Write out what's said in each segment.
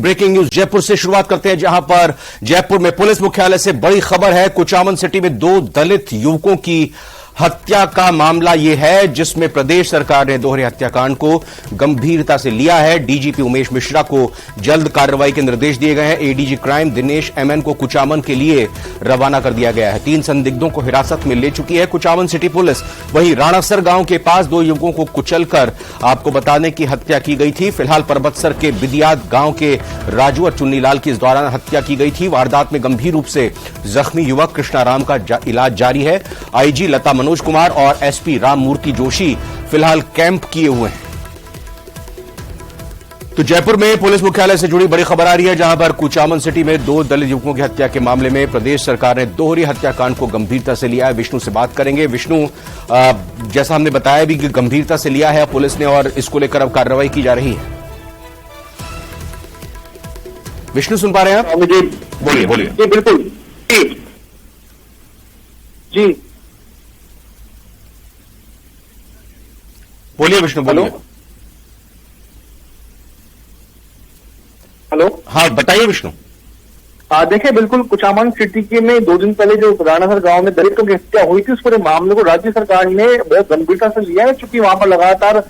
Breaking news Jaipur से शुरुआत करते हैं, जहां पर जयपुर में पुलिस मुख्यालय से बड़ी खबर है। कुचामन सिटी में 2 दलित युवकों की हत्या का मामला यह है, जिसमें प्रदेश सरकार ने दोहरे हत्याकांड को गंभीरता से लिया है। डीजीपी उमेश मिश्रा को जल्द कार्रवाई के निर्देश दिए गए हैं। एडीजी क्राइम दिनेश एमएन को कुचामन के लिए रवाना कर दिया गया है। 3 संदिग्धों को हिरासत में ले चुकी है कुचामन सिटी पुलिस। वहीं राणासर गांव के पास 2 युवकों को कुचलकर आपको बताने की हत्या की गई थी। फिलहाल परबतसर के बिदियाद गांव के राजू और चुन्नीलाल की इस दौरान हत्या की गई थी। वारदात में गंभीर रूप से जख्मी युवक कृष्णाराम का इलाज जारी है। आईजी लता मनोज कुमार और एसपी राममूर्ति जोशी फिलहाल कैंप किए हुए हैं। तो जयपुर में पुलिस मुख्यालय से जुड़ी बड़ी खबर आ रही है, जहां पर कुचामन सिटी में 2 दलित युवकों की हत्या के मामले में प्रदेश सरकार ने दोहरी हत्याकांड को गंभीरता से लिया है। विष्णु से बात करेंगे। विष्णु, जैसा हमने बताया भी कि गंभीरता से लिया है पुलिस ने और इसको लेकर अब कार्रवाई की जा रही है। विष्णु, सुन पा रहे हैं आप? बोलिए बोलिए। जी बिल्कुल जी, बोलिए विष्णु, बोलिए। हेलो, हाँ बताइए विष्णु। देखिए बिल्कुल कुचामन सिटी के में 2 दिन पहले जो राणासर गांव में दलितों की हत्या हुई थी, उस पूरे मामले को राज्य सरकार ने बहुत गंभीरता से लिया है, क्योंकि वहां पर लगातार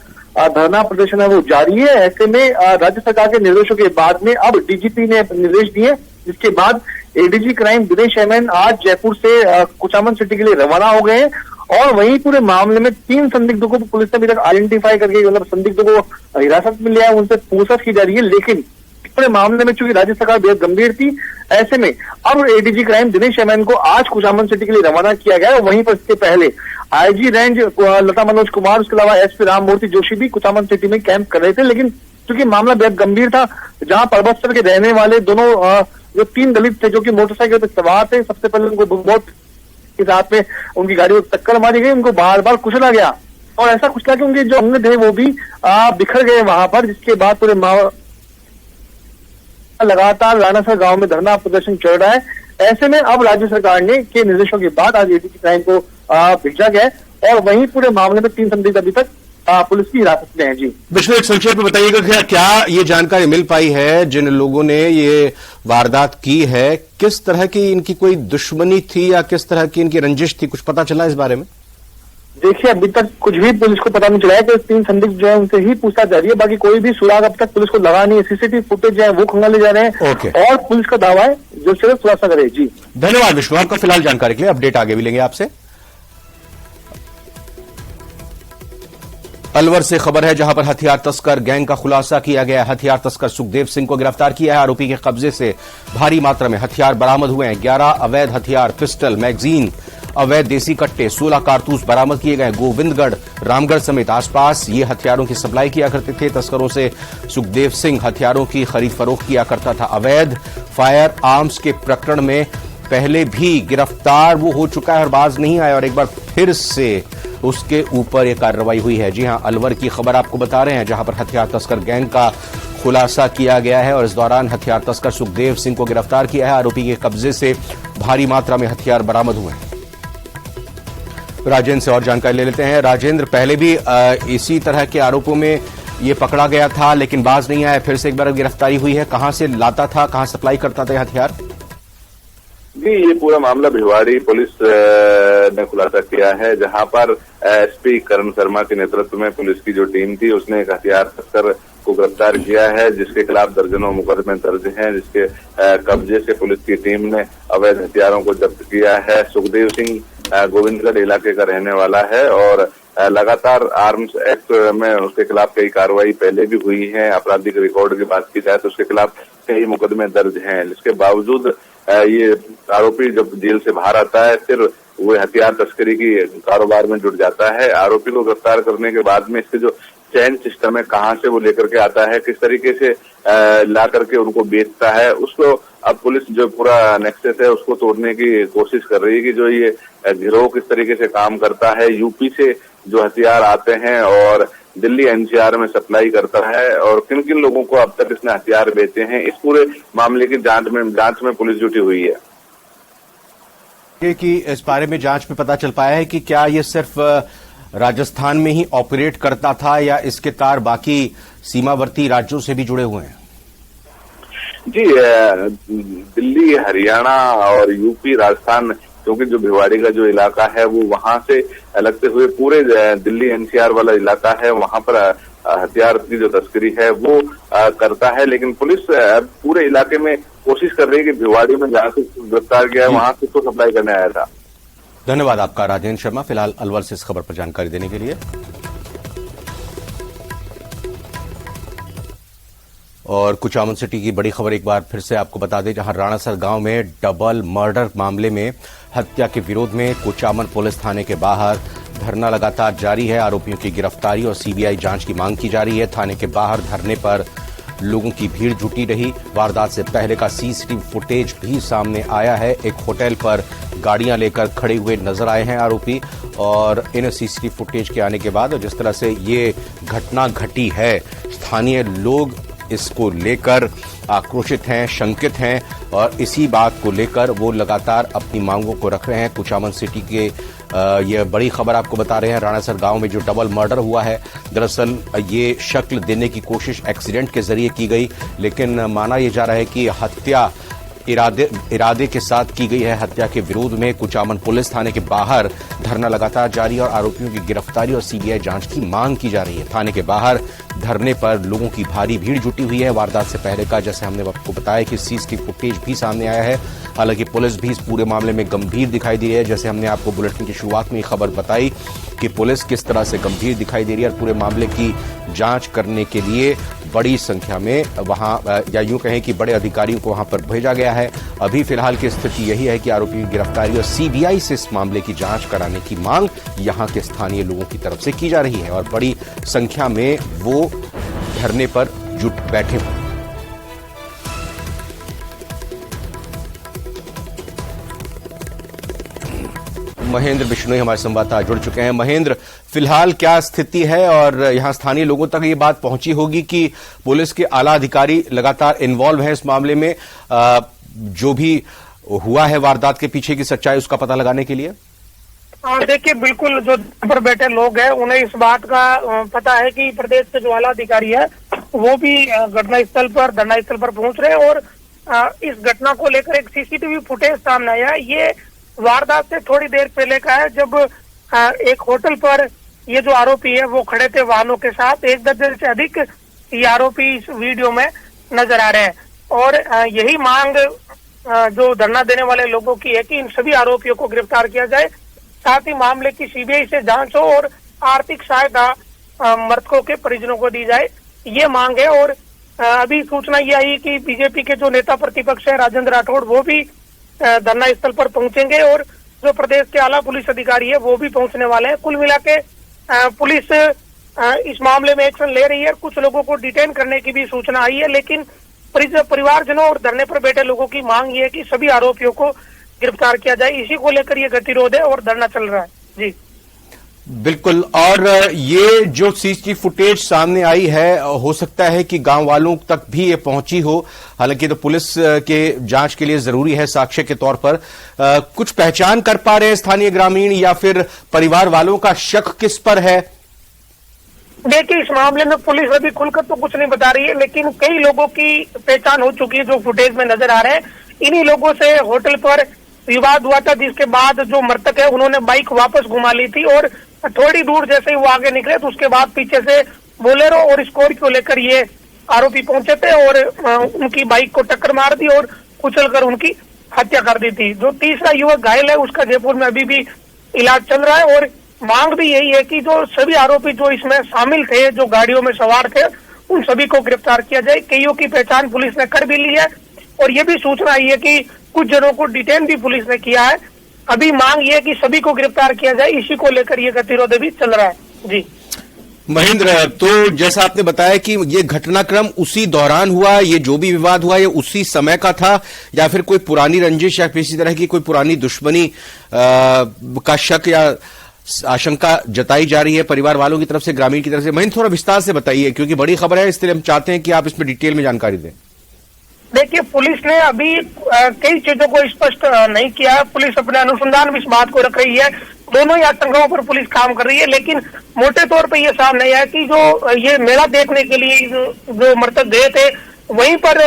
धरना प्रदर्शन है वो जारी है। ऐसे में राज्य सरकार के निर्देशों के बाद में अब डीजीपी ने निर्देश दिए, जिसके बाद एडीजी क्राइम दिनेश एमएन आज जयपुर से कुचामन सिटी के लिए रवाना हो गए हैं। और वहीं पूरे मामले में 3 संदिग्धों को पुलिस ने अभी तक आइडेंटिफाई करके, मतलब संदिग्धों को हिरासत में लिया है, उनसे पूछताछ की जा रही है। लेकिन पूरे मामले में चूंकि राज्य सरकार बेहद गंभीर थी, ऐसे में अब एडीजी क्राइम दिनेश एमएन को आज कुचामन सिटी के लिए रवाना किया गया है। वहीं पर इसके पहले आईजी रेंज लता मनोज कुमार, उसके अलावा एसपी राममूर्ति जोशी भी कुचामन सिटी में कैंप कर रहे थे। लेकिन चूंकि मामला बेहद गंभीर था, जहां परबतसर के रहने वाले दोनों जो 3 दलित थे, जो कि मोटरसाइकिल पर सवार थे, सबसे पहले उनको बहुत के साथ में उनकी गाड़ी को टक्कर मारी गई, उनको बार बार कुचला गया और ऐसा कुचला कि उनके जो अंग थे वो भी बिखर गए वहां पर। जिसके बाद पूरे लगातार राणासर गांव में धरना प्रदर्शन चल रहा है। ऐसे में अब राज्य सरकार ने के निर्देशों के बाद आज एडीजी क्राइम को भेजा गया है और वहीं पूरे मामले में 3 संदिग्ध अभी तक पुलिस की हिरासत में है। जी विष्णु, एक संक्षेप में बताइएगा, क्या ये जानकारी मिल पाई है जिन लोगों ने ये वारदात की है, किस तरह की इनकी कोई दुश्मनी थी या किस तरह की इनकी रंजिश थी? कुछ पता चला इस बारे में? देखिए अभी तक कुछ भी पुलिस को पता नहीं चला है कि 3 संदिग्ध जो है उनसे ही पूछताछ जारी है। बाकी कोई भी सुराग अब तक पुलिस को लगा नहीं है। सीसीटीवी फुटेज जो है वो खंगाले जा रहे हैं और पुलिस का दावा है जो सिर्फ खुलासा करे। जी धन्यवाद विष्णु, आपका फिलहाल जानकारी के लिए। अपडेट आगे भी लेंगे आपसे। अलवर से खबर है, जहां पर हथियार तस्कर गैंग का खुलासा किया गया है। हथियार तस्कर सुखदेव सिंह को गिरफ्तार किया है। आरोपी के कब्जे से भारी मात्रा में हथियार बरामद हुए हैं। 11 अवैध हथियार, पिस्टल, मैगजीन, अवैध देसी कट्टे, 16 कारतूस बरामद किए गए। गोविंदगढ़, रामगढ़ समेत आसपास ये हथियारों की सप्लाई किया करते थे। तस्करों से सुखदेव सिंह हथियारों की खरीद फरोख्त किया करता था। अवैध फायर आर्म्स के प्रकरण में पहले भी गिरफ्तार वो हो चुका है और बाज नहीं आया, और एक बार फिर से उसके ऊपर यह कार्रवाई हुई है। जी हां, अलवर की खबर आपको बता रहे हैं, जहां पर हथियार तस्कर गैंग का खुलासा किया गया है और इस दौरान हथियार तस्कर सुखदेव सिंह को गिरफ्तार किया है। आरोपी के कब्जे से भारी मात्रा में हथियार बरामद हुए हैं। राजेंद्र से और जानकारी ले लेते हैं। राजेंद्र, पहले भी इसी तरह के आरोपों में ये पकड़ा गया था लेकिन बाज नहीं आया, फिर से एक बार गिरफ्तारी हुई है। कहां से लाता था, कहां सप्लाई करता था हथियार? जी, ये पूरा मामला भिवाड़ी पुलिस ने खुलासा किया है, जहां पर एसपी करण शर्मा के नेतृत्व में पुलिस की जो टीम थी उसने एक हथियार तस्कर को गिरफ्तार किया है, जिसके खिलाफ दर्जनों मुकदमे दर्ज हैं, जिसके कब्जे से पुलिस की टीम ने अवैध हथियारों को जब्त किया है। सुखदेव सिंह गोविंदगढ़ इलाके का रहने वाला है और लगातार आर्म्स एक्ट में उसके खिलाफ कई कार्रवाई पहले भी हुई है। आपराधिक रिकॉर्ड की बात की जाए तो उसके खिलाफ कई मुकदमे दर्ज हैं। इसके बावजूद ये आरोपी जब जेल से बाहर आता है फिर वो हथियार तस्करी की कारोबार में जुट जाता है। आरोपी को गिरफ्तार करने के बाद में इसके जो चैन सिस्टम है, कहां से वो लेकर के आता है, किस तरीके से ला करके उनको बेचता है, उसको अब पुलिस जो पूरा नेक्सस है उसको तोड़ने की कोशिश कर रही है कि जो ये गिरोह किस तरीके से काम करता है। यूपी से जो हथियार आते हैं और दिल्ली एनसीआर में सप्लाई करता है और किन किन लोगों को अब तक इसने हथियार बेचे हैं, इस पूरे मामले की जांच में पुलिस जुटी हुई है। कि इस बारे में जांच में पता चल पाया है कि क्या ये सिर्फ राजस्थान में ही ऑपरेट करता था या इसके तार बाकी सीमावर्ती राज्यों से भी जुड़े हुए हैं? जी, दिल्ली, हरियाणा और यूपी, राजस्थान, क्योंकि जो भिवाड़ी का जो इलाका है वो वहां से लगते हुए पूरे दिल्ली एनसीआर वाला इलाका है, वहां पर हथियार की जो तस्करी है वो करता है। लेकिन पुलिस पूरे इलाके में कोशिश कर रही है कि भिवाड़ी में जहां से गिरफ्तार किया है वहां से उसको सप्लाई करने आया था। धन्यवाद आपका राजेंद्र शर्मा, फिलहाल अलवर से इस खबर पर जानकारी देने के लिए। और कुचामन सिटी की बड़ी खबर एक बार फिर से आपको बता दें, जहां राणासर गांव में डबल मर्डर मामले में हत्या के विरोध में कुचामन पुलिस थाने के बाहर धरना लगातार जारी है। आरोपियों की गिरफ्तारी और सीबीआई जांच की मांग की जा रही है। थाने के बाहर धरने पर लोगों की भीड़ जुटी रही। वारदात से पहले का सीसीटीवी फुटेज भी सामने आया है। एक होटल पर गाड़ियां लेकर खड़े हुए नजर आए हैं आरोपी, और इन सीसीटीवी फुटेज के आने के बाद जिस तरह से ये घटना घटी है, स्थानीय लोग इसको लेकर आक्रोशित हैं, शंकित हैं, और इसी बात को लेकर वो लगातार अपनी मांगों को रख रहे हैं। कुचामन सिटी के ये बड़ी खबर आपको बता रहे हैं, राणासर गांव में जो डबल मर्डर हुआ है, दरअसल ये शक्ल देने की कोशिश एक्सीडेंट के जरिए की गई, लेकिन माना यह जा रहा है कि हत्या इरादे के साथ की गई है। हत्या के विरोध में कुचामन पुलिस थाने के बाहर धरना लगातार जारी है और आरोपियों की गिरफ्तारी और सीबीआई जांच की मांग की जा रही है। थाने के बाहर धरने पर लोगों की भारी भीड़ जुटी हुई है। वारदात से पहले का, जैसे हमने आपको बताया, कि सीसीटीवी फुटेज भी सामने आया है। हालांकि पुलिस भी इस पूरे मामले में गंभीर दिखाई दे रही है। जैसे हमने आपको बुलेटिन की शुरुआत में खबर बताई कि पुलिस किस तरह से गंभीर दिखाई दे रही है और पूरे मामले की जांच करने के लिए बड़ी संख्या में वहां, या यूं कहें कि बड़े अधिकारियों को वहां पर भेजा गया है। अभी फिलहाल की स्थिति यही है कि आरोपियों की गिरफ्तारी और सीबीआई से इस मामले की जांच कराने की मांग यहां के स्थानीय लोगों की तरफ से की जा रही है, और बड़ी संख्या में वो धरने पर जुट बैठे हुए। महेंद्र बिश्नोई हमारे संवाददाता जुड़ चुके हैं। महेंद्र, फिलहाल क्या स्थिति है, और यहां स्थानीय लोगों तक ये बात पहुंची होगी कि पुलिस के आला अधिकारी लगातार इन्वॉल्व हैं इस मामले में, जो भी हुआ है वारदात के पीछे की सच्चाई उसका पता लगाने के लिए? देखिए, बिल्कुल जो पर बैठे लोग हैं उन्हें इस बात का पता है कि प्रदेश के जो आला अधिकारी है वो भी घटनास्थल पर, धरनास्थल पर पहुंच रहे हैं, और इस घटना को लेकर एक सीसीटीवी फुटेज सामने आया। ये वारदात से थोड़ी देर पहले का है, जब एक होटल पर ये जो आरोपी है वो खड़े थे वाहनों के साथ। 1 दर्जन से अधिक ये आरोपी इस वीडियो में नजर आ रहे हैं, और यही मांग जो धरना देने वाले लोगों की है कि इन सभी आरोपियों को गिरफ्तार किया जाए, साथ ही मामले की सीबीआई से जांच हो और आर्थिक सहायता मृतकों के परिजनों को दी जाए, ये मांग है। और अभी सूचना ये आई कि बीजेपी के जो नेता प्रतिपक्ष है राजेंद्र राठौड़, वो भी धरना स्थल पर पहुंचेंगे, और जो प्रदेश के आला पुलिस अधिकारी है वो भी पहुंचने वाले हैं। कुल मिला के पुलिस इस मामले में एक्शन ले रही है। कुछ लोगों को डिटेन करने की भी सूचना आई है, लेकिन परिवारजनों और धरने पर बैठे लोगों की मांग ये है कि सभी आरोपियों को गिरफ्तार किया जाए। इसी को लेकर ये गतिरोध है और धरना चल रहा है। जी बिल्कुल। और ये जो सीसीटीवी फुटेज सामने आई है, हो सकता है कि गांव वालों तक भी ये पहुंची हो, हालांकि तो पुलिस के जांच के लिए जरूरी है साक्ष्य के तौर पर। कुछ पहचान कर पा रहे हैं स्थानीय ग्रामीण, या फिर परिवार वालों का शक किस पर है? देखिए, इस मामले में पुलिस अभी खुलकर तो कुछ नहीं बता रही है, लेकिन कई लोगों की पहचान हो चुकी है जो फुटेज में नजर आ रहे हैं। इन्हीं लोगों से होटल पर विवाद हुआ था, जिसके बाद जो मृतक है उन्होंने बाइक वापस घुमा ली थी, और थोड़ी दूर जैसे ही वो आगे निकले तो उसके बाद पीछे से बोलेरो और स्कॉर्पियो लेकर ये आरोपी पहुंचे थे और उनकी बाइक को टक्कर मार दी और कुचलकर उनकी हत्या कर दी थी। जो तीसरा युवक घायल है उसका जयपुर में अभी भी इलाज चल रहा है, और मांग भी यही है कि जो सभी आरोपी जो इसमें शामिल थे, जो गाड़ियों में सवार थे, उन सभी को गिरफ्तार किया जाए। कईयों की पहचान पुलिस ने कर भी ली है, और ये भी सूचना आई है कि कुछ जनों को डिटेन भी पुलिस ने किया है। अभी मांग ये है कि सभी को गिरफ्तार किया जाए, इसी को लेकर ये गतिरोध भी चल रहा है। जी महेंद्र, तो जैसा आपने बताया कि ये घटनाक्रम उसी दौरान हुआ, ये जो भी विवाद हुआ ये उसी समय का था, या फिर कोई पुरानी रंजिश या किसी तरह की कोई पुरानी दुश्मनी का शक या आशंका जताई जा रही है परिवार वालों की तरफ से, ग्रामीण की तरफ से? महेंद्र, थोड़ा विस्तार से बताइए, क्योंकि बड़ी खबर है, इसलिए हम चाहते हैं कि आप इसमें डिटेल में जानकारी दें। देखिए, पुलिस ने अभी कई चीजों को स्पष्ट नहीं किया है। पुलिस अपने अनुसंधान में इस बात को रख रही है, दोनों ही आशंकाओं पर पुलिस काम कर रही है, लेकिन मोटे तौर पर यह सामने है कि जो ये मेला देखने के लिए जो मृतक गए थे, वहीं पर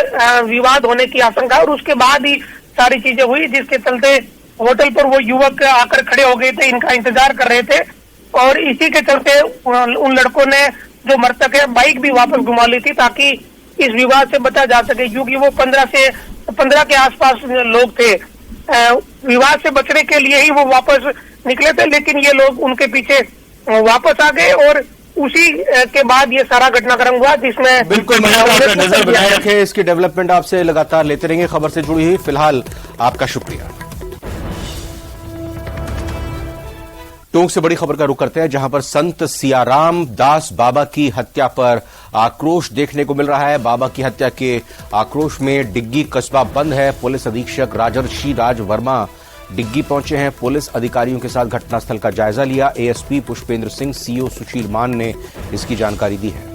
विवाद होने की आशंका, और उसके बाद ही सारी चीजें हुई, जिसके चलते होटल पर वो युवक आकर खड़े हो गए थे, इनका इंतजार कर रहे थे, और इसी के चलते उन लड़कों ने, जो मृतक है, बाइक भी वापस घुमा ली थी ताकि इस विवाद से बचा जा सके, क्योंकि वो 15 के आसपास लोग थे। विवाद से बचने के लिए ही वो वापस निकले थे, लेकिन ये लोग उनके पीछे वापस आ गए और उसी के बाद ये सारा घटनाक्रम हुआ, जिसमें बिल्कुल नजर बनाए रखें, इसकी डेवलपमेंट आपसे लगातार लेते रहेंगे खबर से जुड़ी हुई। फिलहाल आपका शुक्रिया। टोंक से बड़ी खबर का रुख करते हैं, जहां पर संत सियाराम दास बाबा की हत्या पर आक्रोश देखने को मिल रहा है। बाबा की हत्या के आक्रोश में डिग्गी कस्बा बंद है। पुलिस अधीक्षक राजर्षि राज वर्मा डिग्गी पहुंचे हैं। पुलिस अधिकारियों के साथ घटनास्थल का जायजा लिया। एएसपी पुष्पेंद्र सिंह, सीओ सुशील मान ने इसकी जानकारी दी है।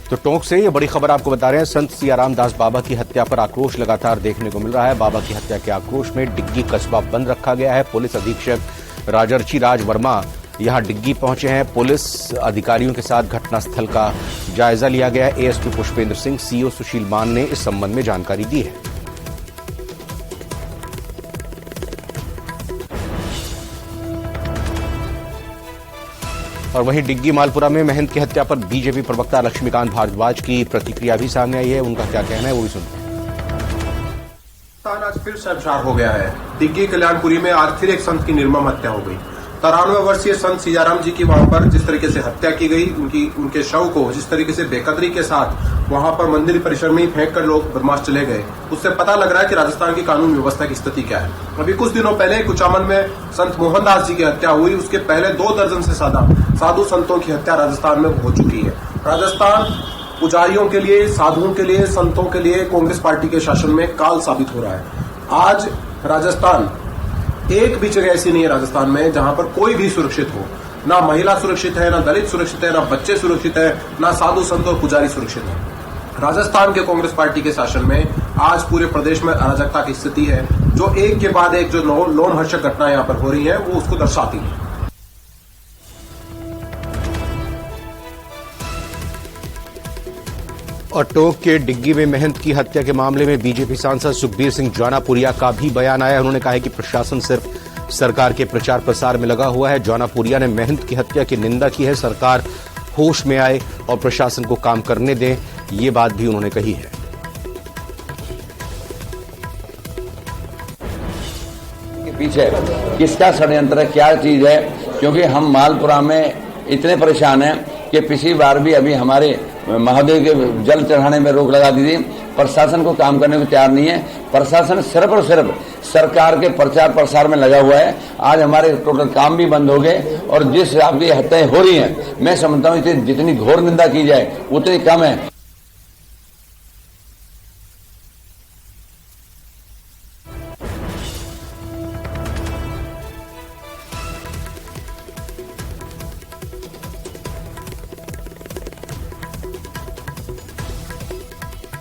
तो टोंक से ये बड़ी खबर आपको बता रहे हैं, संत सियाराम दास बाबा की हत्या पर आक्रोश लगातार देखने को मिल रहा है। बाबा की हत्या के आक्रोश में डिग्गी कस्बा बंद रखा गया है। पुलिस अधीक्षक राजर्षि राज वर्मा यहां डिग्गी पहुंचे हैं। पुलिस अधिकारियों के साथ घटनास्थल का जायजा लिया गया है। एएसपी पुष्पेंद्र सिंह, सीओ सुशील मान ने इस संबंध में जानकारी दी है। और वहीं डिग्गी मालपुरा में महंत की हत्या पर बीजेपी प्रवक्ता लक्ष्मीकांत भारद्वाज की प्रतिक्रिया भी सामने आई है। उनका क्या कहना है वो भी सुनते हैं। आज फिर शर्मसार हो गया है। डिग्गी कल्याणपुरी में आज फिर एक संत की निर्मम हत्या हो गई। 93 वर्षीय संत सियाराम जी की वहां पर जिस तरीके से हत्या की गई, उनके शव को जिस तरीके से बेकदरी के साथ वहां पर मंदिर परिसर में ही फेंक कर लोग बदमाश चले गए, उससे पता लग रहा है कि राजस्थान की कानून व्यवस्था की स्थिति क्या है। अभी कुछ दिनों पहले कुचामन में संत मोहनदास जी की हत्या हुई। उसके पहले 2 दर्जन से ज्यादा साधु संतों की हत्या राजस्थान में हो चुकी है। राजस्थान पुजारियों के लिए, साधुओं के लिए, संतों के लिए कांग्रेस पार्टी के शासन में काल साबित हो रहा है। आज राजस्थान, एक भी जगह ऐसी नहीं है राजस्थान में जहां पर कोई भी सुरक्षित हो। ना महिला सुरक्षित है, ना दलित सुरक्षित है, ना बच्चे सुरक्षित है, ना साधु संत और पुजारी सुरक्षित है। राजस्थान के कांग्रेस पार्टी के शासन में आज पूरे प्रदेश में अराजकता की स्थिति है, जो एक के बाद एक जो लोमहर्षक घटनाएं यहां पर हो रही है वो उसको दर्शाती है। और टोंक के डिग्गी में महंत की हत्या के मामले में बीजेपी सांसद सुखबीर सिंह जौनापुरिया का भी बयान आया। उन्होंने कहा है कि प्रशासन सिर्फ सरकार के प्रचार प्रसार में लगा हुआ है। जौनापुरिया ने महंत की हत्या की निंदा की है। सरकार होश में आए और प्रशासन को काम करने दें, ये बात भी उन्होंने कही है। पीछे किसका षड्यंत्र है, क्या चीज है, क्योंकि हम मालपुरा में इतने परेशान हैं कि पिछली बार भी अभी हमारे महादेव के जल चढ़ाने में रोक लगा दी थी। प्रशासन को काम करने को तैयार नहीं है। प्रशासन सिर्फ और सिर्फ सरकार के प्रचार प्रसार में लगा हुआ है। आज हमारे टोटल काम भी बंद हो गए और जिस हिसाब की हत्याएं हो रही हैं, मैं समझता हूँ जितनी घोर निंदा की जाए उतनी कम है।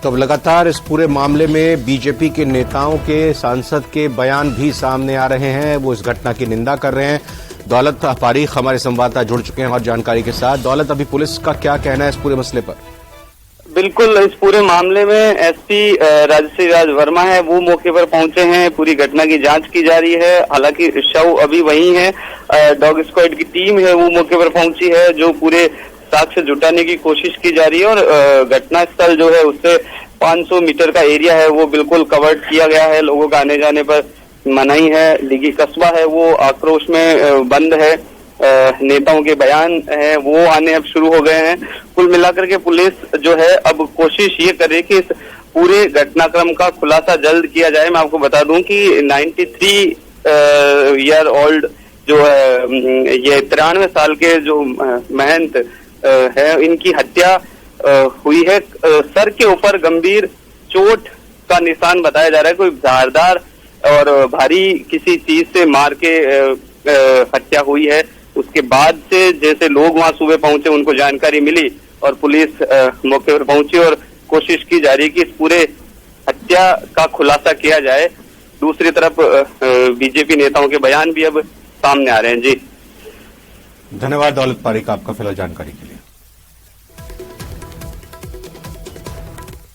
तो अब लगातार इस पूरे मामले में बीजेपी के नेताओं के, सांसद के बयान भी सामने आ रहे हैं। वो इस घटना की निंदा कर रहे हैं। दौलत पारीख हमारे संवाददाता जुड़ चुके हैं और जानकारी के साथ। दौलत, अभी पुलिस का क्या कहना है इस पूरे मसले पर? बिल्कुल, इस पूरे मामले में एसपी राजश्री राज वर्मा है, वो मौके पर पहुंचे हैं। पूरी घटना की जांच की जा रही है। हालांकि शव अभी वहीं है। डॉग स्क्वाड की टीम है, वो मौके पर पहुंची है, जो पूरे साक्ष्य जुटाने की कोशिश की जा रही है। और घटना स्थल जो है उससे 500 मीटर का एरिया है, वो बिल्कुल कवर्ड किया गया है। लोगों का आने जाने पर मनाही है। डिग्गी कस्बा है वो आक्रोश में बंद है। नेताओं के बयान है वो आने अब शुरू हो गए हैं। कुल मिलाकर के पुलिस जो है अब कोशिश ये करे कि इस पूरे घटनाक्रम का खुलासा जल्द किया जाए। मैं आपको बता दूं कि 93 ईयर ओल्ड जो है, ये 93 साल के जो महंत है, इनकी हत्या हुई है। सर के ऊपर गंभीर चोट का निशान बताया जा रहा है। कोई धारदार और भारी किसी चीज से मार के हत्या हुई है। उसके बाद से जैसे लोग वहां सुबह पहुंचे, उनको जानकारी मिली और पुलिस मौके पर पहुंची और कोशिश की जा रही है कि इस पूरे हत्या का खुलासा किया जाए। दूसरी तरफ बीजेपी नेताओं के बयान भी अब सामने आ रहे हैं। जी धन्यवाद दौलत पारीख आपका फिलहाल जानकारी के लिए।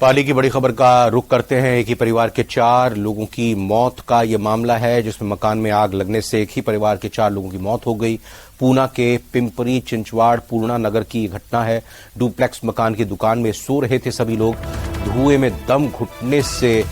पाली की बड़ी खबर का रुख करते हैं। एक ही परिवार के 4 लोगों की मौत का ये मामला है, जिसमें मकान में आग लगने से एक ही परिवार के 4 लोगों की मौत हो गई। पूना के पिंपरी चिंचवाड़ पूर्णा नगर की घटना है। डुप्लेक्स मकान की दुकान में सो रहे थे सभी लोग। धुएं में दम घुटने से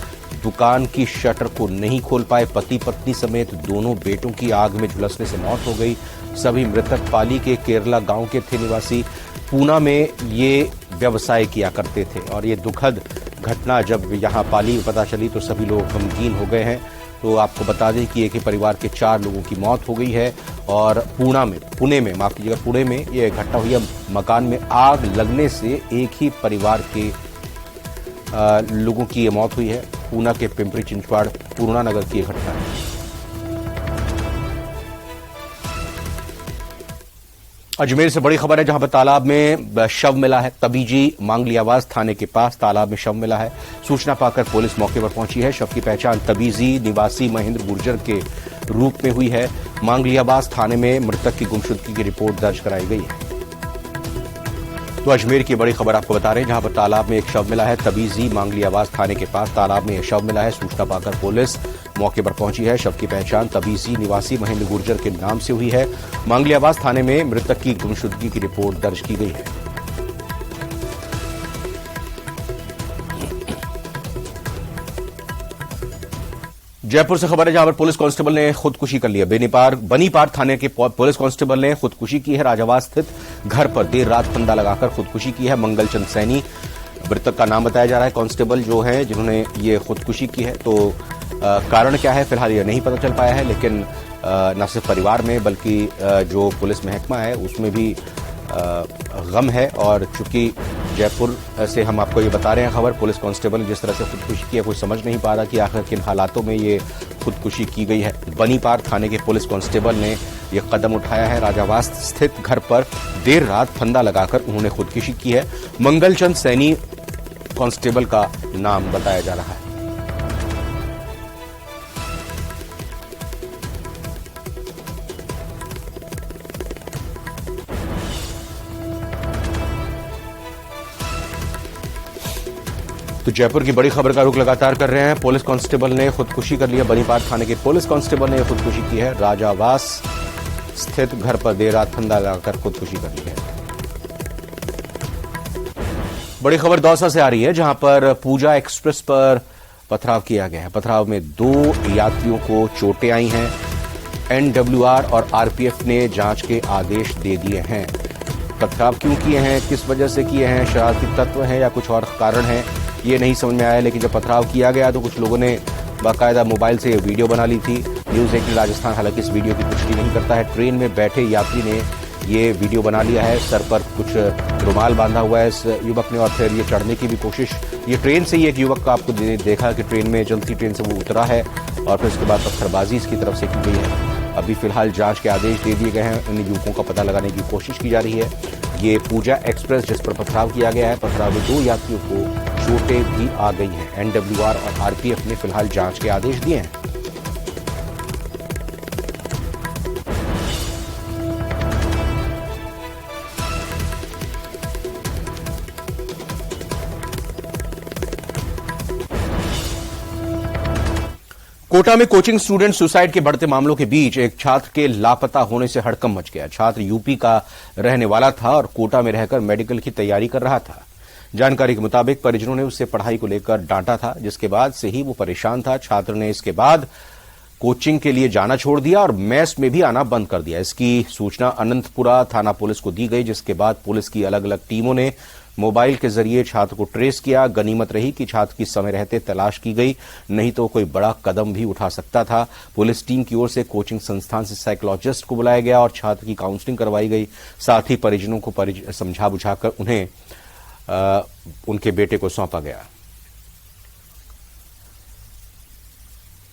दुकान की शटर को नहीं खोल पाए। पति पत्नी समेत दोनों बेटों की आग में झुलसने से मौत हो गई। सभी मृतक पाली के केरला गांव के थे निवासी। पूना में ये व्यवसाय किया करते थे और ये दुखद घटना जब यहां पाली में पता चली तो सभी लोग गमगीन हो गए हैं। तो आपको बता दें कि एक ही परिवार के 4 लोगों की मौत हो गई है और पुणे में ये घटना हुई है। मकान में आग लगने से एक ही परिवार के लोगों की ये मौत हुई है। पूना के पिंपरी चिंचवाड़ पूर्णा नगर की घटना है। अजमेर से बड़ी खबर है, जहां पर तालाब में शव मिला है। तबीजी मांगलियावास थाने के पास तालाब में शव मिला है। सूचना पाकर पुलिस मौके पर पहुंची है। शव की पहचान तबीजी निवासी महेंद्र गुर्जर के रूप में हुई है। मांगलियावास थाने में मृतक की गुमशुदगी की रिपोर्ट दर्ज कराई गई है। तो अजमेर की बड़ी खबर आपको बता रहे हैं, जहां पर तालाब में एक शव मिला है। तबीजी मांगलियावास थाने के पास तालाब में एक शव मिला है। सूचना पाकर पुलिस मौके पर पहुंची है। शव की पहचान तबीजी निवासी महेंद्र गुर्जर के नाम से हुई है। मांगलियावास थाने में मृतक की गुमशुदगी की रिपोर्ट दर्ज की गई है। जयपुर से खबर है, जहां पर पुलिस कांस्टेबल ने खुदकुशी कर लिया। बनीपार थाने के पुलिस कांस्टेबल ने खुदकुशी की है। राजावास स्थित घर पर देर रात फंदा लगाकर खुदकुशी की है। मंगलचंद सैनी मृतक का नाम बताया जा रहा है। कांस्टेबल जो है जिन्होंने ये खुदकुशी की है, तो कारण क्या है फिलहाल ये नहीं पता चल पाया है। लेकिन न सिर्फ परिवार में बल्कि जो पुलिस महकमा है उसमें भी गम है। और चूंकि जयपुर से हम आपको ये बता रहे हैं खबर, पुलिस कांस्टेबल ने जिस तरह से खुदकुशी की है, कोई समझ नहीं पा रहा कि आखिर किन हालातों में ये खुदकुशी की गई है। बनीपार थाने के पुलिस कांस्टेबल ने ये कदम उठाया है। राजावास स्थित घर पर देर रात फंदा लगाकर उन्होंने खुदकुशी की है। मंगलचंद सैनी कांस्टेबल का नाम बताया जा रहा है। तो जयपुर की बड़ी खबर का रुख लगातार कर रहे हैं। पुलिस कांस्टेबल ने खुदकुशी कर लिया। बनीपार थाने के पुलिस कांस्टेबल ने खुदकुशी की है। राजावास स्थित घर पर देर रात फंदा लगाकर खुदकुशी कर ली है। बड़ी खबर दौसा से आ रही है, जहां पर पूजा एक्सप्रेस पर पथराव किया गया है। पथराव में 2 यात्रियों को चोटें आई हैं। एनडब्ल्यूआर और आरपीएफ ने जांच के आदेश दे दिए हैं। पथराव क्यों किए हैं, किस वजह से किए हैं, शरारती तत्व हैं या कुछ और कारण है, ये नहीं समझ में आया। लेकिन जब पथराव किया गया तो कुछ लोगों ने बाकायदा मोबाइल से वीडियो बना ली थी। न्यूज 18 राजस्थान हालांकि इस वीडियो की पुष्टि नहीं करता है। ट्रेन में बैठे यात्री ने ये वीडियो बना लिया है। सर पर कुछ रुमाल बांधा हुआ है इस युवक ने और फिर ये चढ़ने की भी कोशिश, ये ट्रेन से ही एक युवक का आपको देखा कि ट्रेन में चलती ट्रेन से वो उतरा है और फिर उसके बाद पत्थरबाजी इसकी तरफ से की गई है। अभी फिलहाल जांच के आदेश दे दिए गए हैं। इन युवकों का पता लगाने की कोशिश की जा रही है। ये पूजा एक्सप्रेस जिस पर पथराव किया गया है, पथराव में 2 यात्रियों को चोटें भी आ गई हैं। एनडब्ल्यूआर और आरपीएफ ने फिलहाल जांच के आदेश दिए हैं। कोटा में कोचिंग स्टूडेंट सुसाइड के बढ़ते मामलों के बीच एक छात्र के लापता होने से हड़कंप मच गया। छात्र यूपी का रहने वाला था और कोटा में रहकर मेडिकल की तैयारी कर रहा था। जानकारी के मुताबिक परिजनों ने उससे पढ़ाई को लेकर डांटा था, जिसके बाद से ही वो परेशान था। छात्र ने इसके बाद कोचिंग के लिए जाना छोड़ दिया और मेस में भी आना बंद कर दिया। इसकी सूचना अनंतपुरा थाना पुलिस को दी गई, जिसके बाद पुलिस की अलग अलग टीमों ने मोबाइल के जरिए छात्र को ट्रेस किया। गनीमत रही कि छात्र की समय रहते तलाश की गई, नहीं तो कोई बड़ा कदम भी उठा सकता था। पुलिस टीम की ओर से कोचिंग संस्थान से साइकोलॉजिस्ट को बुलाया गया और छात्र की काउंसलिंग करवाई गई। साथ ही परिजनों को समझा बुझाकर उन्हें उनके बेटे को सौंपा गया।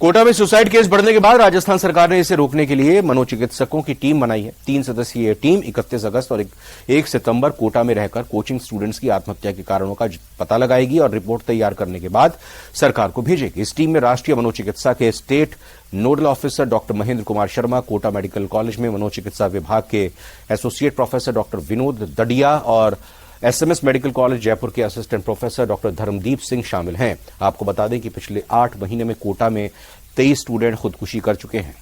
कोटा में सुसाइड केस बढ़ने के बाद राजस्थान सरकार ने इसे रोकने के लिए मनोचिकित्सकों की टीम बनाई है। 3 सदस्यीय टीम 31 अगस्त और 1 सितंबर कोटा में रहकर कोचिंग स्टूडेंट्स की आत्महत्या के कारणों का पता लगाएगी और रिपोर्ट तैयार करने के बाद सरकार को भेजेगी। इस टीम में राष्ट्रीय मनोचिकित्सा के state nodal officer doctor Mahendra Kumar Sharma, Kota medical college में मनोचिकित्सा विभाग के associate professor doctor Vinod Dadia और एसएमएस मेडिकल कॉलेज जयपुर के assistant professor doctor Dharmdeep Singh शामिल हैं। आपको बता दें कि पिछले 8 महीने में कोटा में 23 स्टूडेंट खुदकुशी कर चुके हैं।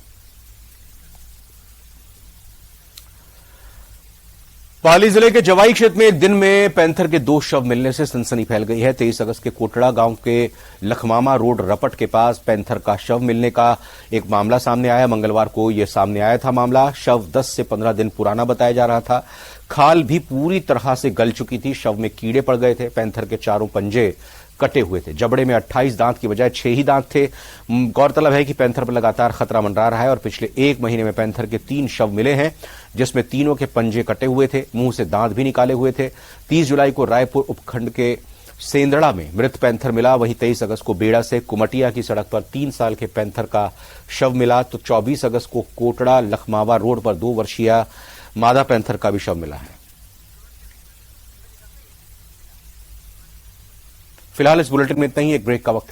पाली जिले के जवाई क्षेत्र में एक दिन में पैंथर के 2 शव मिलने से सनसनी फैल गई है। 23 अगस्त के कोटड़ा गांव के लखमामा रोड रपट के पास पैंथर का शव मिलने का एक मामला सामने आया। मंगलवार को यह सामने आया था मामला। शव 10 से 15 दिन पुराना बताया जा रहा था। खाल भी पूरी तरह से गल चुकी थी। शव में कीड़े पड़ गए थे। पैंथर के चारों पंजे कटे हुए थे। जबड़े में 28 दांत की बजाय 6 ही दांत थे। गौरतलब है कि पैंथर पर लगातार खतरा मंडरा रहा है और पिछले 1 महीने में पैंथर के 3 शव मिले हैं, जिसमें तीनों के पंजे कटे हुए थे, मुंह से दांत भी निकाले हुए थे। 30 जुलाई को रायपुर उपखंड के सेंदड़ा में मृत पैंथर मिला। वहीं 23 अगस्त को बेड़ा से कुमटिया की सड़क पर 3 साल के पैंथर का शव मिला। तो 24 अगस्त को कोटड़ा लखमावा रोड पर 2 वर्षीय मादा पैंथर का भी शव मिला है। फिलहाल इस बुलेटिन में इतना ही। एक ब्रेक का वक्त है।